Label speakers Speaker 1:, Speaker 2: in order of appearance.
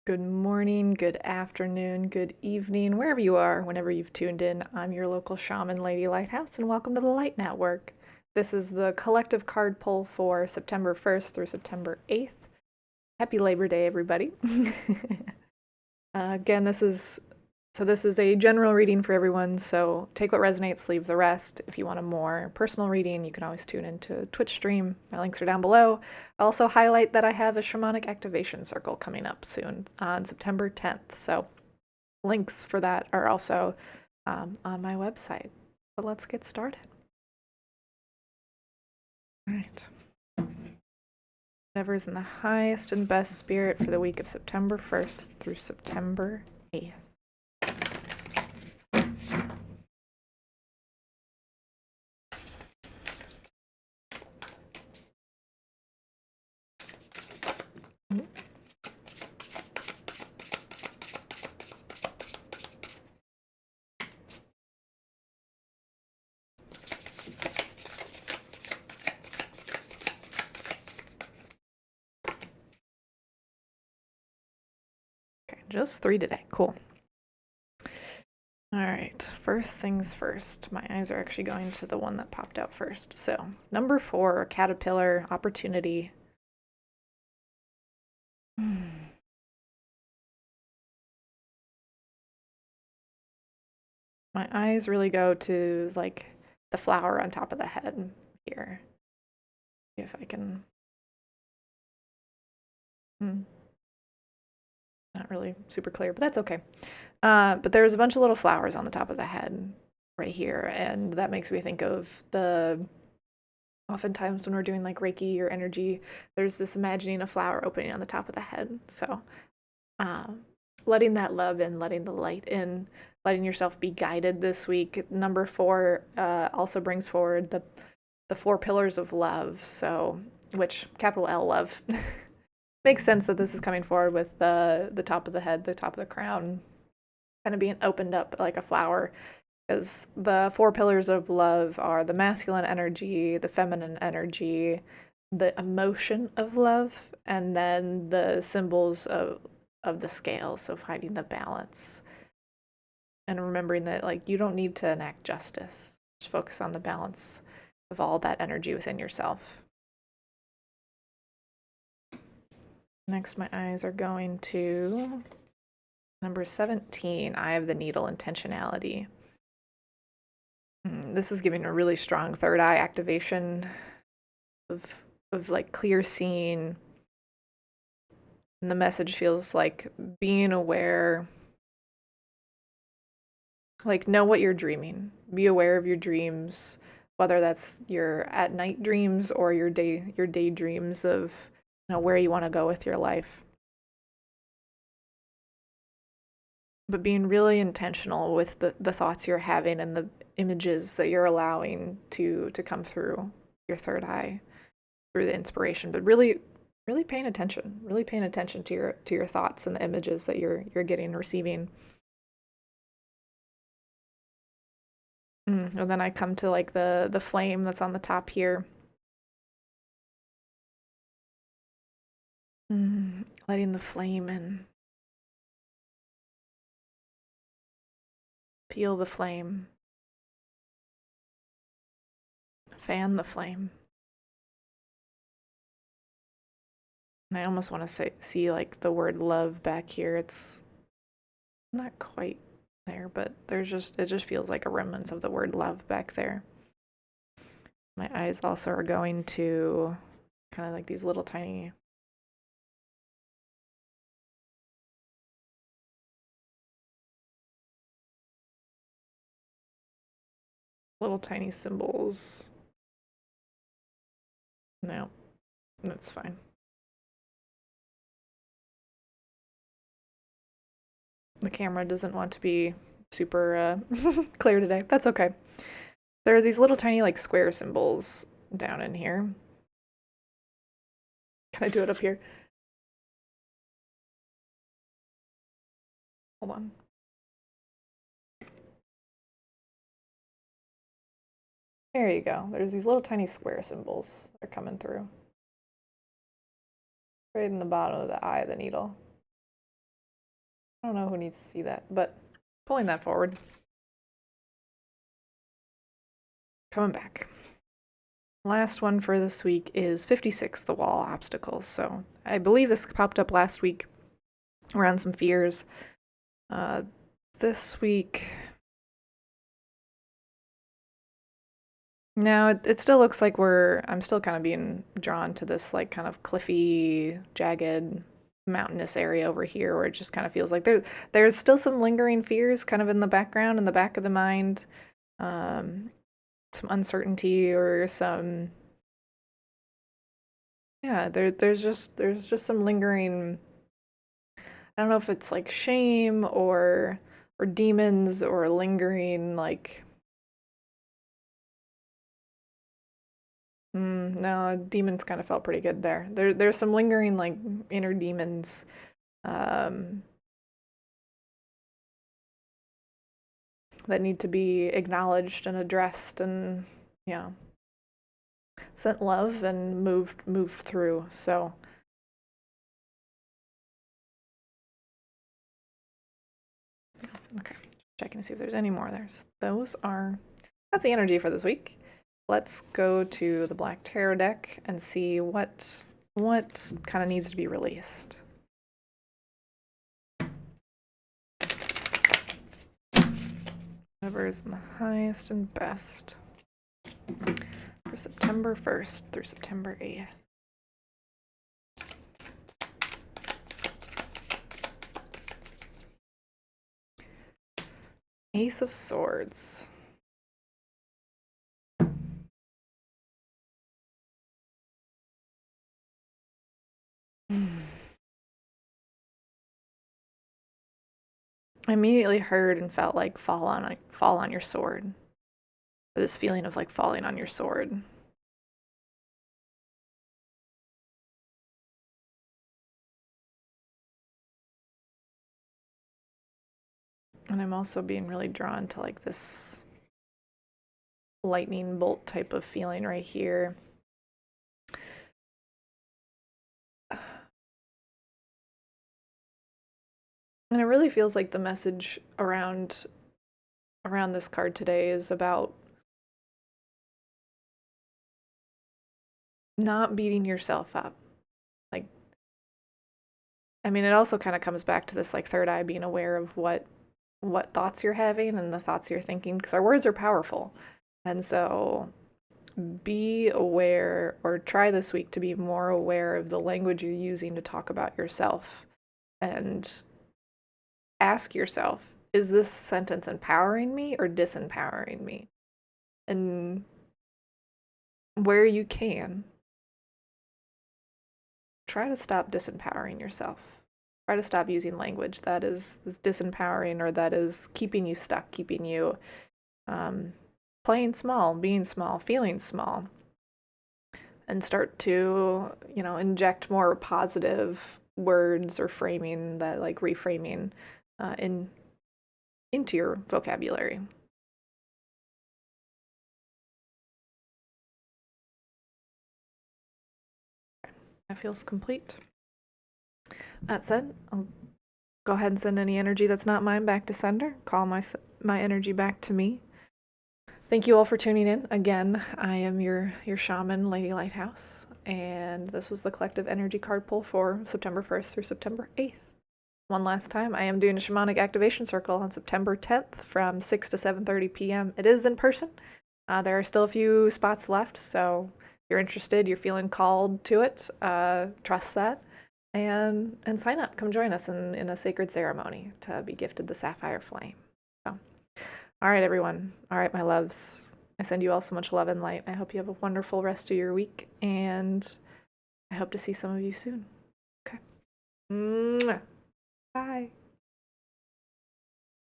Speaker 1: Good morning, good afternoon, good evening, wherever you are, whenever you've tuned in. I'm your local shaman, Lady Lighthouse, and welcome to the Light Network. This is the collective card pull for September 1st through September 8th. Happy Labor Day, everybody. Again, this is a general reading for everyone, so take what resonates, leave the rest. If you want a more personal reading, you can always tune into a Twitch stream. My links are down below. I'll also highlight that I have a shamanic activation circle coming up soon on September 10th, so links for that are also on my website. But let's get started. All right. Whatever's in the highest and best spirit for the week of September 1st through September 8th. Okay, just 3 today. Cool. All right, first things first. My eyes are actually going to the one that popped out first. So, number 4, caterpillar, opportunity. My eyes really go to like the flower on top of the head here. See if I can. Not really super clear, but that's okay. But there's a bunch of little flowers on the top of the head right here, and that makes me think of oftentimes when we're doing like Reiki or energy, there's this imagining a flower opening on the top of the head. So, letting that love in, letting the light in, letting yourself be guided this week. Number 4 also brings forward the 4 pillars of love. So, which capital L love. Makes sense that this is coming forward with the top of the head, the top of the crown, kind of being opened up like a flower. Because the 4 pillars of love are the masculine energy, the feminine energy, the emotion of love, and then the symbols of the scale, so finding the balance. And remembering that like you don't need to enact justice. Just focus on the balance of all that energy within yourself. Next, my eyes are going to number 17, Eye of the Needle, intentionality. This is giving a really strong third eye activation of like clear seeing. And the message feels like being aware, like know what you're dreaming. Be aware of your dreams, whether that's your at night dreams or your day dreams of where you want to go with your life. But being really intentional with the thoughts you're having and the images that you're allowing to come through your third eye through the inspiration, but really paying attention to your thoughts and the images that you're getting and receiving. And then I come to like the flame that's on the top here. Letting the flame in. Feel the flame. Fan the flame. And I almost want to see like the word love back here. It's not quite there, but it just feels like a remnants of the word love back there. My eyes also are going to kind of like these little tiny symbols. No, that's fine. The camera doesn't want to be super clear today. That's okay. There are these little tiny like square symbols down in here. Can I do it up here? Hold on. There you go. There's these little tiny square symbols that are coming through. Right in the bottom of the eye of the needle. I don't know who needs to see that, but pulling that forward. Coming back. Last one for this week is 56, the wall obstacles. So I believe this popped up last week around some fears. This week, now it still looks like I'm still kind of being drawn to this like kind of cliffy, jagged, mountainous area over here where it just kind of feels like there's still some lingering fears kind of in the background, in the back of the mind. Some uncertainty or some, yeah, there's just some lingering, I don't know if it's like shame or demons or lingering like no, demons kind of felt pretty good there. There's some lingering like inner demons um, that need to be acknowledged and addressed and yeah, sent love and moved through. So okay, checking to see if there's any more. That's the energy for this week. Let's go to the Black Tarot deck and see what kind of needs to be released. Whatever is the highest and best for September 1st through September 8th. Ace of Swords. I immediately heard and felt like fall on your sword. This feeling of like falling on your sword. And I'm also being really drawn to like this lightning bolt type of feeling right here. And it really feels like the message around this card today is about not beating yourself up. Like, I mean, it also kind of comes back to this like third eye, being aware of what thoughts you're having and the thoughts you're thinking, because our words are powerful. And so be aware, or try this week to be more aware of the language you're using to talk about yourself, and ask yourself, is this sentence empowering me or disempowering me? And where you can, try to stop disempowering yourself. Try to stop using language that is disempowering or that is keeping you stuck, keeping you playing small, being small, feeling small. And start to, inject more positive words or framing, that like reframing into your vocabulary. That feels complete. That said, I'll go ahead and send any energy that's not mine back to sender. Call my energy back to me. Thank you all for tuning in. Again, I am your shaman, Lady Lighthouse, and this was the collective energy card pull for September 1st through September 8th. One last time, I am doing a shamanic activation circle on September 10th from 6 to 7:30 p.m. It is in person. There are still a few spots left, so if you're interested, you're feeling called to it, trust that, and sign up. Come join us in a sacred ceremony to be gifted the sapphire flame. So, all right, everyone. All right, my loves. I send you all so much love and light. I hope you have a wonderful rest of your week, and I hope to see some of you soon. Okay. Mwah. Bye.